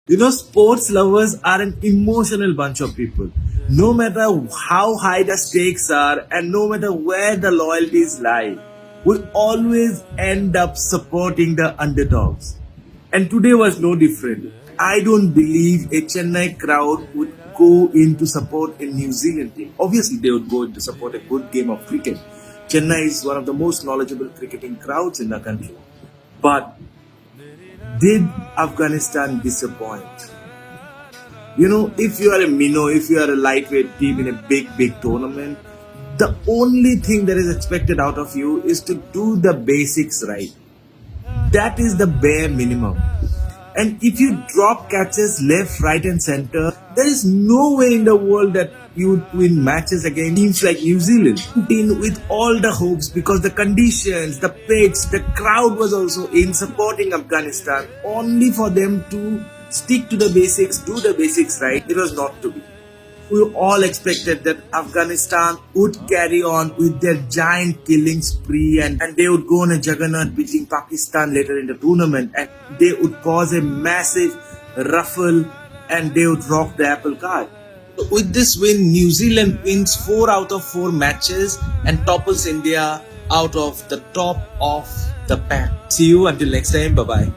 Sports lovers are an emotional bunch of people. No matter how high the stakes are and no matter where the loyalties lie, we always end up supporting the underdogs. And today was no different. I don't believe a Chennai crowd would go in to support a New Zealand team. Obviously, they would go in to support a good game of cricket. Chennai is one of the most knowledgeable cricketing crowds in the country. But did Afghanistan disappoint? If you are a minnow, if you are a lightweight team in a big tournament, the only thing that is expected out of you is to do the basics right. That is the bare minimum. And if you drop catches left, right, and center, there is no way in the world that you would win matches against teams like New Zealand. In with all the hopes because the conditions, the pitch, the crowd was also in supporting Afghanistan, only for them to stick to the basics, do the basics right. It was not to be. We all expected that Afghanistan would carry on with their giant killing spree and they would go on a juggernaut beating Pakistan later in the tournament and they would cause a massive ruffle and they would rock the apple cart. With this win, New Zealand wins 4 out of 4 matches and topples India out of the top of the pack. See you until next time. Bye-bye.